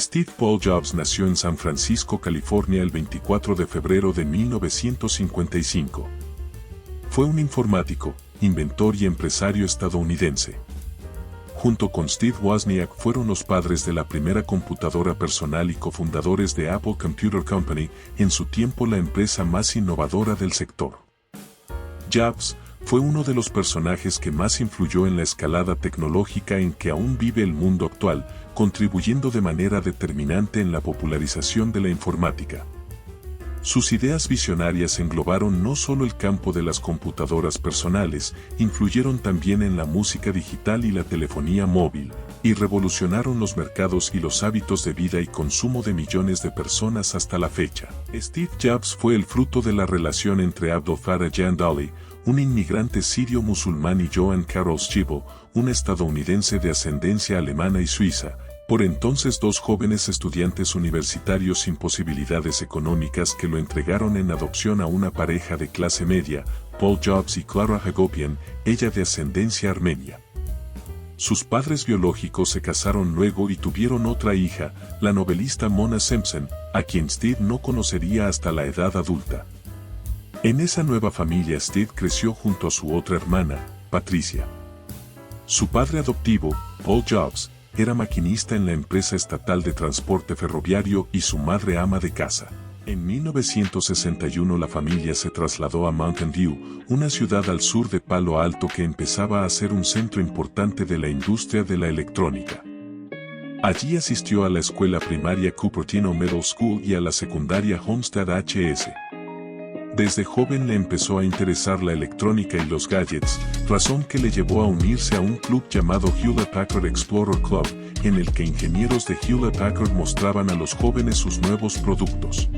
Steve Paul Jobs nació en San Francisco, California el 24 de febrero de 1955. Fue un informático, inventor y empresario estadounidense. Junto con Steve Wozniak fueron los padres de la primera computadora personal y cofundadores de Apple Computer Company, en su tiempo la empresa más innovadora del sector. Jobs fue uno de los personajes que más influyó en la escalada tecnológica en que aún vive el mundo actual, contribuyendo de manera determinante en la popularización de la informática. Sus ideas visionarias englobaron no solo el campo de las computadoras personales, influyeron también en la música digital y la telefonía móvil, y revolucionaron los mercados y los hábitos de vida y consumo de millones de personas hasta la fecha. Steve Jobs fue el fruto de la relación entre Abdul Fattah Jandali, un inmigrante sirio musulmán, y Joan Carol Schiavo, un estadounidense de ascendencia alemana y suiza, por entonces dos jóvenes estudiantes universitarios sin posibilidades económicas que lo entregaron en adopción a una pareja de clase media, Paul Jobs y Clara Hagopian, ella de ascendencia armenia. Sus padres biológicos se casaron luego y tuvieron otra hija, la novelista Mona Simpson, a quien Steve no conocería hasta la edad adulta. En esa nueva familia Steve creció junto a su otra hermana, Patricia. Su padre adoptivo, Paul Jobs, era maquinista en la empresa estatal de transporte ferroviario y su madre ama de casa. En 1961 la familia se trasladó a Mountain View, una ciudad al sur de Palo Alto que empezaba a ser un centro importante de la industria de la electrónica. Allí asistió a la escuela primaria Cupertino Middle School y a la secundaria Homestead HS. Desde joven le empezó a interesar la electrónica y los gadgets, razón que le llevó a unirse a un club llamado Hewlett Packard Explorer Club, en el que ingenieros de Hewlett Packard mostraban a los jóvenes sus nuevos productos.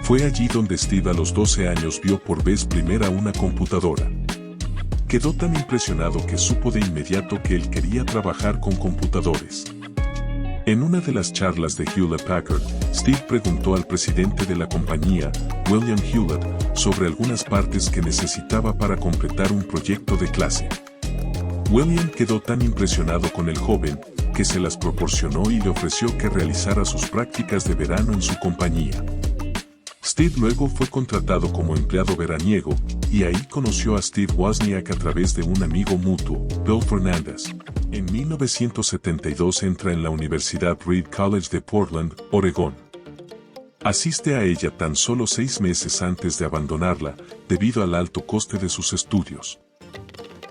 Fue allí donde Steve a los 12 años vio por vez primera una computadora. Quedó tan impresionado que supo de inmediato que él quería trabajar con computadores. En una de las charlas de Hewlett Packard, Steve preguntó al presidente de la compañía, William Hewlett, sobre algunas partes que necesitaba para completar un proyecto de clase. William quedó tan impresionado con el joven, que se las proporcionó y le ofreció que realizara sus prácticas de verano en su compañía. Steve luego fue contratado como empleado veraniego, y ahí conoció a Steve Wozniak a través de un amigo mutuo, Bill Fernandez. En 1972 entra en la Universidad Reed College de Portland, Oregón. Asiste a ella tan solo 6 meses antes de abandonarla, debido al alto coste de sus estudios.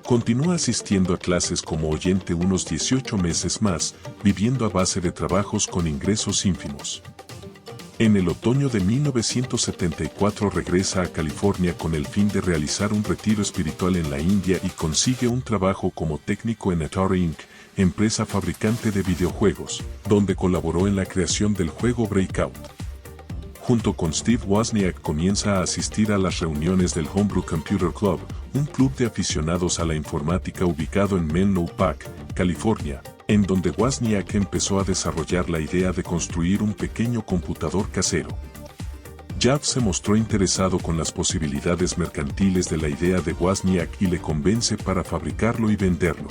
Continúa asistiendo a clases como oyente unos 18 meses más, viviendo a base de trabajos con ingresos ínfimos. En el otoño de 1974 regresa a California con el fin de realizar un retiro espiritual en la India y consigue un trabajo como técnico en Atari Inc., empresa fabricante de videojuegos, donde colaboró en la creación del juego Breakout. Junto con Steve Wozniak comienza a asistir a las reuniones del Homebrew Computer Club, un club de aficionados a la informática ubicado en Menlo Park, California, en donde Wozniak empezó a desarrollar la idea de construir un pequeño computador casero. Jobs se mostró interesado con las posibilidades mercantiles de la idea de Wozniak y le convence para fabricarlo y venderlo.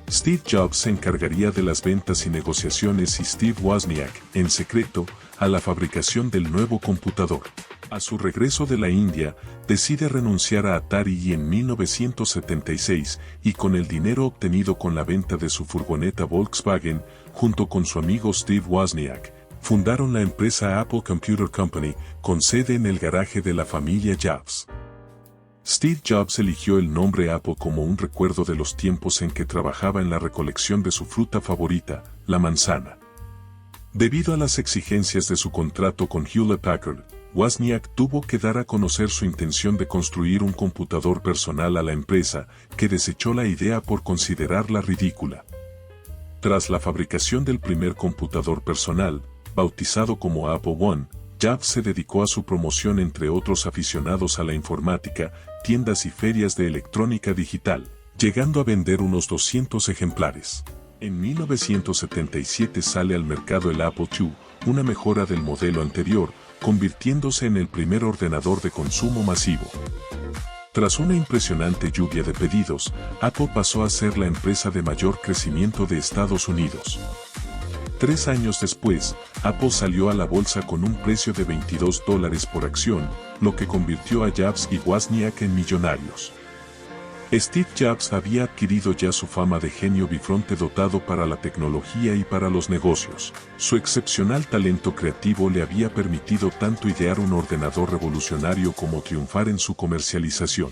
Steve Jobs se encargaría de las ventas y negociaciones y Steve Wozniak, en secreto, a la fabricación del nuevo computador. A su regreso de la India, decide renunciar a Atari y en 1976, y con el dinero obtenido con la venta de su furgoneta Volkswagen, junto con su amigo Steve Wozniak, fundaron la empresa Apple Computer Company, con sede en el garaje de la familia Jobs. Steve Jobs eligió el nombre Apple como un recuerdo de los tiempos en que trabajaba en la recolección de su fruta favorita, la manzana. Debido a las exigencias de su contrato con Hewlett Packard, Wozniak tuvo que dar a conocer su intención de construir un computador personal a la empresa, que desechó la idea por considerarla ridícula. Tras la fabricación del primer computador personal, bautizado como Apple I, Jobs se dedicó a su promoción entre otros aficionados a la informática, tiendas y ferias de electrónica digital, llegando a vender unos 200 ejemplares. En 1977 sale al mercado el Apple II, una mejora del modelo anterior, convirtiéndose en el primer ordenador de consumo masivo. Tras una impresionante lluvia de pedidos, Apple pasó a ser la empresa de mayor crecimiento de Estados Unidos. 3 años después, Apple salió a la bolsa con un precio de $22 por acción, lo que convirtió a Jobs y Wozniak en millonarios. Steve Jobs había adquirido ya su fama de genio bifronte dotado para la tecnología y para los negocios. Su excepcional talento creativo le había permitido tanto idear un ordenador revolucionario como triunfar en su comercialización.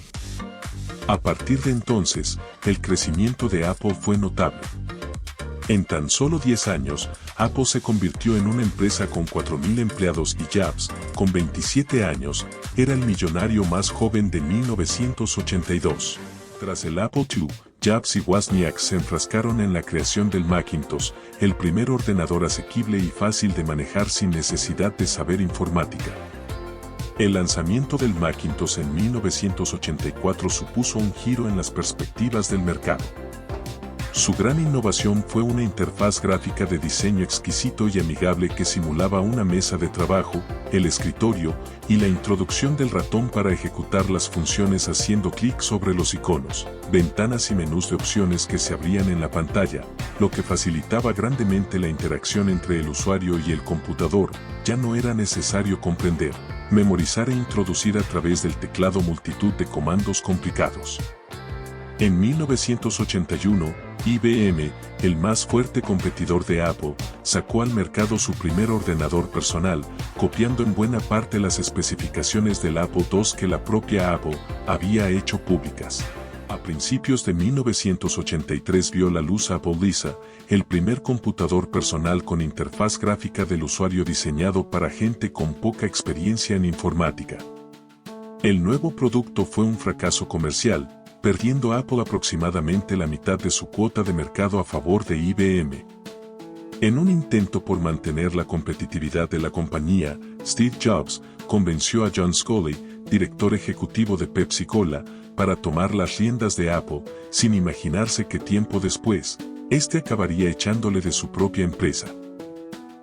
A partir de entonces, el crecimiento de Apple fue notable. En tan solo 10 años, Apple se convirtió en una empresa con 4.000 empleados y Jobs, con 27 años, era el millonario más joven de 1982. Tras el Apple II, Jobs y Wozniak se enfrascaron en la creación del Macintosh, el primer ordenador asequible y fácil de manejar sin necesidad de saber informática. El lanzamiento del Macintosh en 1984 supuso un giro en las perspectivas del mercado. Su gran innovación fue una interfaz gráfica de diseño exquisito y amigable que simulaba una mesa de trabajo, el escritorio, y la introducción del ratón para ejecutar las funciones haciendo clic sobre los iconos, ventanas y menús de opciones que se abrían en la pantalla, lo que facilitaba grandemente la interacción entre el usuario y el computador. Ya no era necesario comprender, memorizar e introducir a través del teclado multitud de comandos complicados. En 1981, IBM, el más fuerte competidor de Apple, sacó al mercado su primer ordenador personal, copiando en buena parte las especificaciones del Apple II que la propia Apple había hecho públicas. A principios de 1983 vio la luz Apple Lisa, el primer computador personal con interfaz gráfica del usuario diseñado para gente con poca experiencia en informática. El nuevo producto fue un fracaso comercial, perdiendo Apple aproximadamente la mitad de su cuota de mercado a favor de IBM. En un intento por mantener la competitividad de la compañía, Steve Jobs convenció a John Sculley, director ejecutivo de Pepsi Cola, para tomar las riendas de Apple, sin imaginarse que tiempo después, este acabaría echándole de su propia empresa.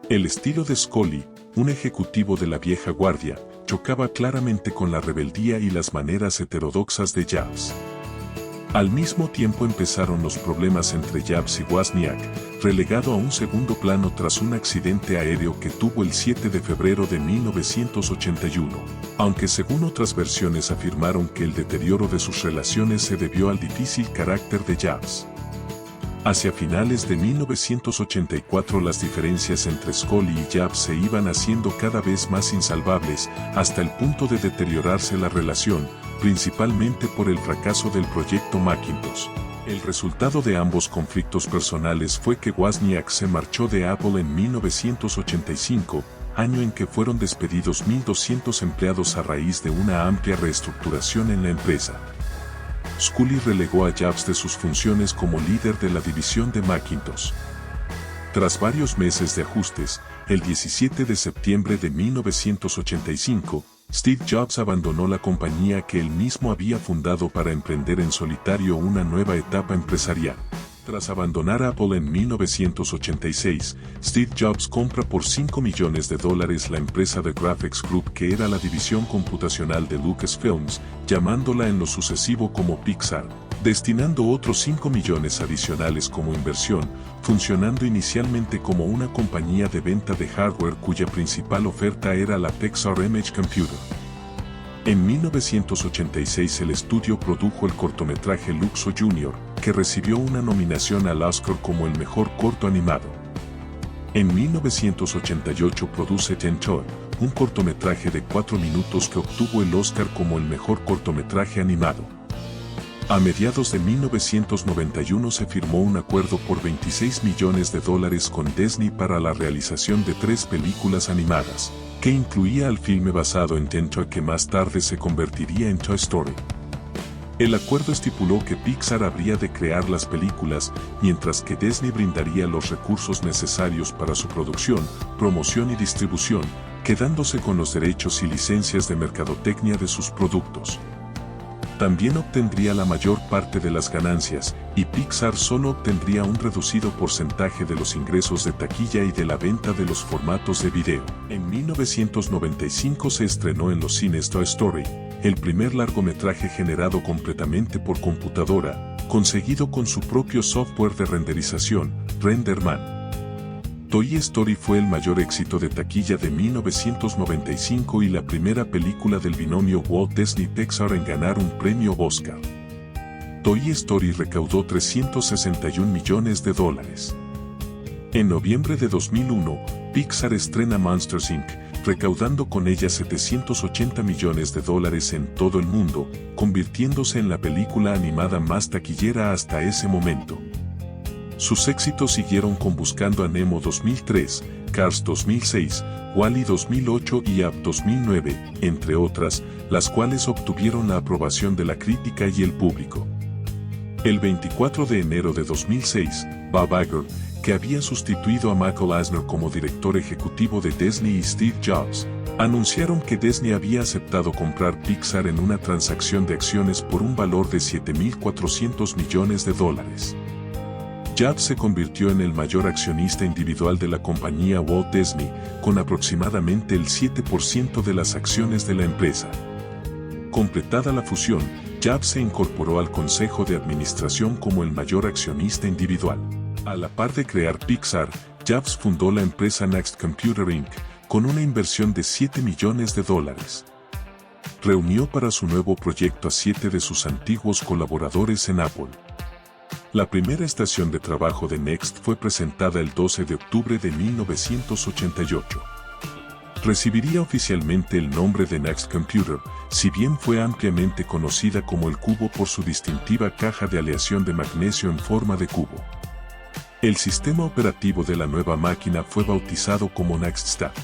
El estilo de Sculley, un ejecutivo de la vieja guardia, chocaba claramente con la rebeldía y las maneras heterodoxas de Jobs. Al mismo tiempo empezaron los problemas entre Jobs y Wozniak, relegado a un segundo plano tras un accidente aéreo que tuvo el 7 de febrero de 1981, aunque según otras versiones afirmaron que el deterioro de sus relaciones se debió al difícil carácter de Jobs. Hacia finales de 1984 las diferencias entre Sculley y Jobs se iban haciendo cada vez más insalvables, hasta el punto de deteriorarse la relación, principalmente por el fracaso del proyecto Macintosh. El resultado de ambos conflictos personales fue que Wozniak se marchó de Apple en 1985, año en que fueron despedidos 1.200 empleados a raíz de una amplia reestructuración en la empresa. Sculley relegó a Jobs de sus funciones como líder de la división de Macintosh. Tras varios meses de ajustes, el 17 de septiembre de 1985, Steve Jobs abandonó la compañía que él mismo había fundado para emprender en solitario una nueva etapa empresarial. Tras abandonar Apple en 1986, Steve Jobs compra por $5 millones la empresa The Graphics Group que era la división computacional de Lucasfilms, llamándola en lo sucesivo como Pixar, destinando otros 5 millones adicionales como inversión, funcionando inicialmente como una compañía de venta de hardware cuya principal oferta era la Pixar Image Computer. En 1986 el estudio produjo el cortometraje Luxo Jr., que recibió una nominación al Oscar como el mejor corto animado. En 1988 produce Tentoy, un cortometraje de 4 minutos que obtuvo el Oscar como el mejor cortometraje animado. A mediados de 1991 se firmó un acuerdo por $26 millones con Disney para la realización de 3 películas animadas, que incluía al filme basado en Tentoy que más tarde se convertiría en Toy Story. El acuerdo estipuló que Pixar habría de crear las películas, mientras que Disney brindaría los recursos necesarios para su producción, promoción y distribución, quedándose con los derechos y licencias de mercadotecnia de sus productos. También obtendría la mayor parte de las ganancias, y Pixar solo obtendría un reducido porcentaje de los ingresos de taquilla y de la venta de los formatos de video. En 1995 se estrenó en los cines Toy Story, el primer largometraje generado completamente por computadora, conseguido con su propio software de renderización, RenderMan. Toy Story fue el mayor éxito de taquilla de 1995 y la primera película del binomio Walt Disney-Pixar en ganar un premio Oscar. Toy Story recaudó $361 millones. En noviembre de 2001, Pixar estrena Monsters Inc., recaudando con ella $780 millones en todo el mundo, convirtiéndose en la película animada más taquillera hasta ese momento. Sus éxitos siguieron con Buscando a Nemo 2003, Cars 2006, Wall-E 2008 y Up 2009, entre otras, las cuales obtuvieron la aprobación de la crítica y el público. El 24 de enero de 2006, Bob Iger, que había sustituido a Michael Eisner como director ejecutivo de Disney, y Steve Jobs, anunciaron que Disney había aceptado comprar Pixar en una transacción de acciones por un valor de $7.400 millones. Jobs se convirtió en el mayor accionista individual de la compañía Walt Disney, con aproximadamente el 7% de las acciones de la empresa. Completada la fusión, Jobs se incorporó al consejo de administración como el mayor accionista individual. A la par de crear Pixar, Jobs fundó la empresa Next Computer Inc., con una inversión de $7 millones. Reunió para su nuevo proyecto a 7 de sus antiguos colaboradores en Apple. La primera estación de trabajo de Next fue presentada el 12 de octubre de 1988. Recibiría oficialmente el nombre de Next Computer, si bien fue ampliamente conocida como el cubo por su distintiva caja de aleación de magnesio en forma de cubo. El sistema operativo de la nueva máquina fue bautizado como NextStat.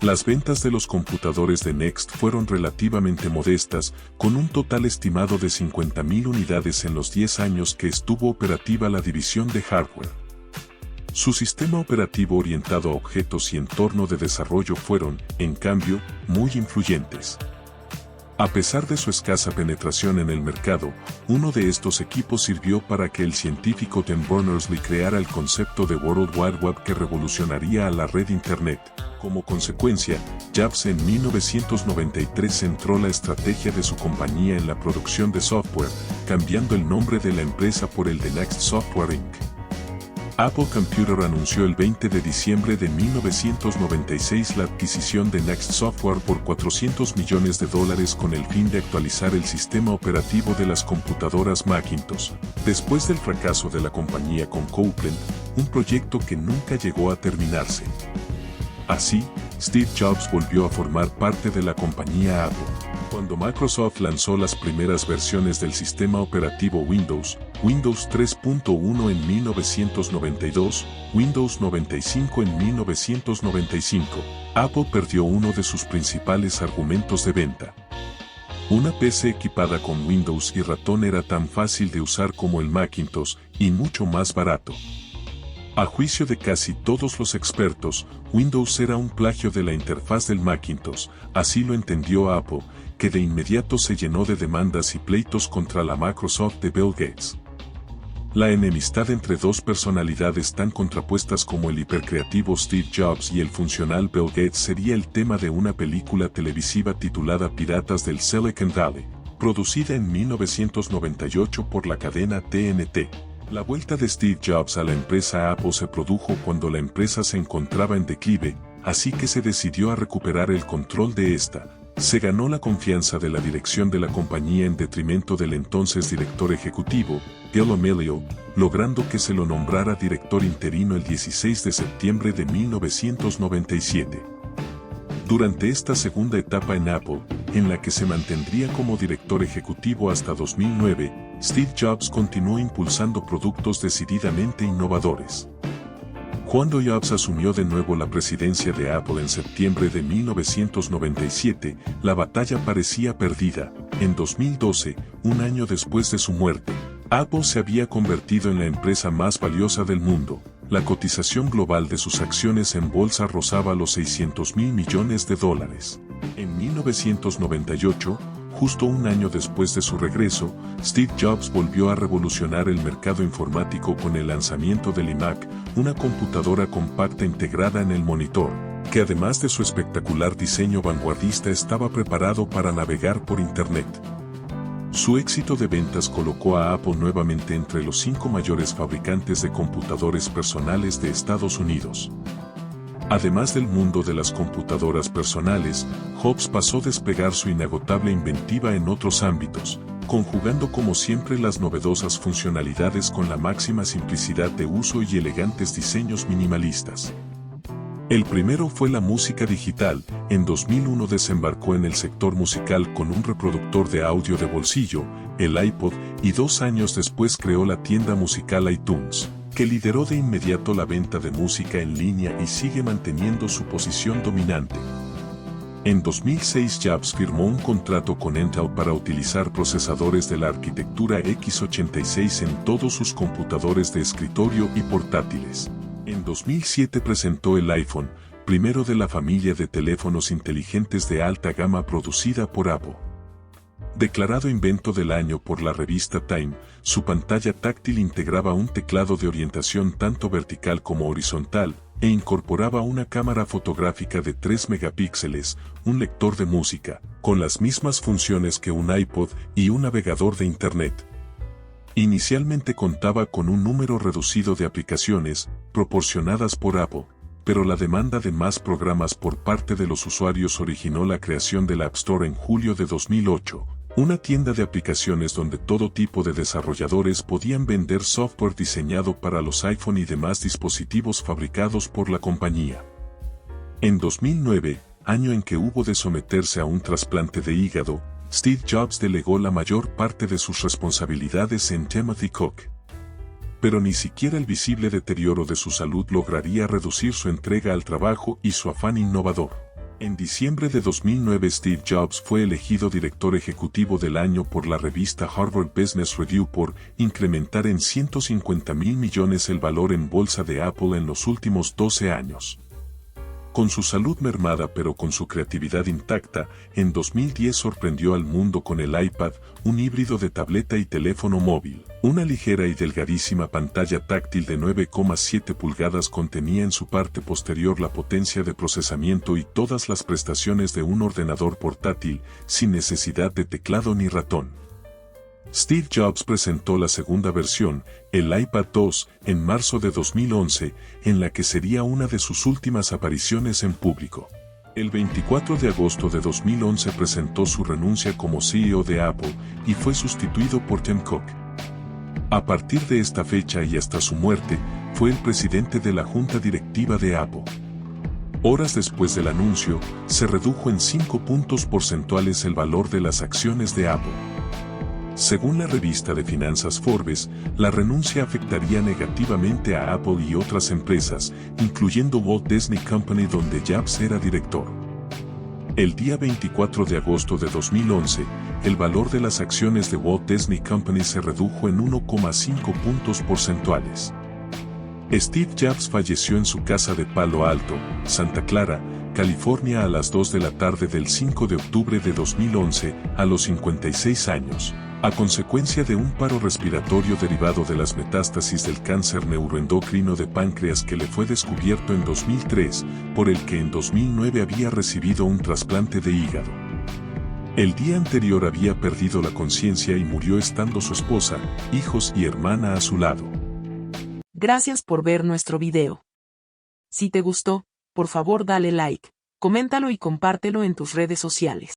Las ventas de los computadores de Next fueron relativamente modestas, con un total estimado de 50.000 unidades en los 10 años que estuvo operativa la división de hardware. Su sistema operativo orientado a objetos y entorno de desarrollo fueron, en cambio, muy influyentes. A pesar de su escasa penetración en el mercado, uno de estos equipos sirvió para que el científico Tim Berners-Lee creara el concepto de World Wide Web que revolucionaría a la red Internet. Como consecuencia, Jobs en 1993 centró la estrategia de su compañía en la producción de software, cambiando el nombre de la empresa por el de Next Software Inc. Apple Computer anunció el 20 de diciembre de 1996 la adquisición de Next Software por $400 millones con el fin de actualizar el sistema operativo de las computadoras Macintosh, después del fracaso de la compañía con Copland, un proyecto que nunca llegó a terminarse. Así, Steve Jobs volvió a formar parte de la compañía Apple. Cuando Microsoft lanzó las primeras versiones del sistema operativo Windows 3.1 en 1992, Windows 95 en 1995, Apple perdió uno de sus principales argumentos de venta. Una PC equipada con Windows y ratón era tan fácil de usar como el Macintosh, y mucho más barato. A juicio de casi todos los expertos, Windows era un plagio de la interfaz del Macintosh, así lo entendió Apple, que de inmediato se llenó de demandas y pleitos contra la Microsoft de Bill Gates. La enemistad entre dos personalidades tan contrapuestas como el hipercreativo Steve Jobs y el funcional Bill Gates sería el tema de una película televisiva titulada Piratas del Silicon Valley, producida en 1998 por la cadena TNT. La vuelta de Steve Jobs a la empresa Apple se produjo cuando la empresa se encontraba en declive, así que se decidió a recuperar el control de esta. Se ganó la confianza de la dirección de la compañía en detrimento del entonces director ejecutivo, Bill Amelio, logrando que se lo nombrara director interino el 16 de septiembre de 1997. Durante esta segunda etapa en Apple, en la que se mantendría como director ejecutivo hasta 2009, Steve Jobs continuó impulsando productos decididamente innovadores. Cuando Jobs asumió de nuevo la presidencia de Apple en septiembre de 1997, la batalla parecía perdida. En 2012, un año después de su muerte, Apple se había convertido en la empresa más valiosa del mundo. La cotización global de sus acciones en bolsa rozaba los $600.000 millones. En 1998, justo un año después de su regreso, Steve Jobs volvió a revolucionar el mercado informático con el lanzamiento del iMac, una computadora compacta integrada en el monitor, que además de su espectacular diseño vanguardista estaba preparado para navegar por Internet. Su éxito de ventas colocó a Apple nuevamente entre los 5 mayores fabricantes de computadores personales de Estados Unidos. Además del mundo de las computadoras personales, Jobs pasó a desplegar su inagotable inventiva en otros ámbitos, conjugando como siempre las novedosas funcionalidades con la máxima simplicidad de uso y elegantes diseños minimalistas. El primero fue la música digital. En 2001 desembarcó en el sector musical con un reproductor de audio de bolsillo, el iPod, y 2 años después creó la tienda musical iTunes, que lideró de inmediato la venta de música en línea y sigue manteniendo su posición dominante. En 2006 Jobs firmó un contrato con Intel para utilizar procesadores de la arquitectura x86 en todos sus computadores de escritorio y portátiles. En 2007 presentó el iPhone, primero de la familia de teléfonos inteligentes de alta gama producida por Apple. Declarado invento del año por la revista Time, su pantalla táctil integraba un teclado de orientación tanto vertical como horizontal, e incorporaba una cámara fotográfica de 3 megapíxeles, un lector de música, con las mismas funciones que un iPod y un navegador de Internet. Inicialmente contaba con un número reducido de aplicaciones, proporcionadas por Apple, pero la demanda de más programas por parte de los usuarios originó la creación de la App Store en julio de 2008, una tienda de aplicaciones donde todo tipo de desarrolladores podían vender software diseñado para los iPhone y demás dispositivos fabricados por la compañía. En 2009, año en que hubo de someterse a un trasplante de hígado, Steve Jobs delegó la mayor parte de sus responsabilidades en Timothy Cook. Pero ni siquiera el visible deterioro de su salud lograría reducir su entrega al trabajo y su afán innovador. En diciembre de 2009 Steve Jobs fue elegido director ejecutivo del año por la revista Harvard Business Review por incrementar en $150 mil millones el valor en bolsa de Apple en los últimos 12 años. Con su salud mermada pero con su creatividad intacta, en 2010 sorprendió al mundo con el iPad, un híbrido de tableta y teléfono móvil. Una ligera y delgadísima pantalla táctil de 9,7 pulgadas contenía en su parte posterior la potencia de procesamiento y todas las prestaciones de un ordenador portátil, sin necesidad de teclado ni ratón. Steve Jobs presentó la segunda versión, el iPad 2, en marzo de 2011, en la que sería una de sus últimas apariciones en público. El 24 de agosto de 2011 presentó su renuncia como CEO de Apple y fue sustituido por Tim Cook. A partir de esta fecha y hasta su muerte, fue el presidente de la junta directiva de Apple. Horas después del anuncio, se redujo en 5 puntos porcentuales el valor de las acciones de Apple. Según la revista de finanzas Forbes, la renuncia afectaría negativamente a Apple y otras empresas, incluyendo Walt Disney Company donde Jobs era director. El día 24 de agosto de 2011, el valor de las acciones de Walt Disney Company se redujo en 1,5 puntos porcentuales. Steve Jobs falleció en su casa de Palo Alto, Santa Clara, California a las 2 de la tarde del 5 de octubre de 2011, a los 56 años. A consecuencia de un paro respiratorio derivado de las metástasis del cáncer neuroendocrino de páncreas que le fue descubierto en 2003, por el que en 2009 había recibido un trasplante de hígado. El día anterior había perdido la conciencia y murió estando su esposa, hijos y hermana a su lado. Gracias por ver nuestro video. Si te gustó, por favor dale like, coméntalo y compártelo en tus redes sociales.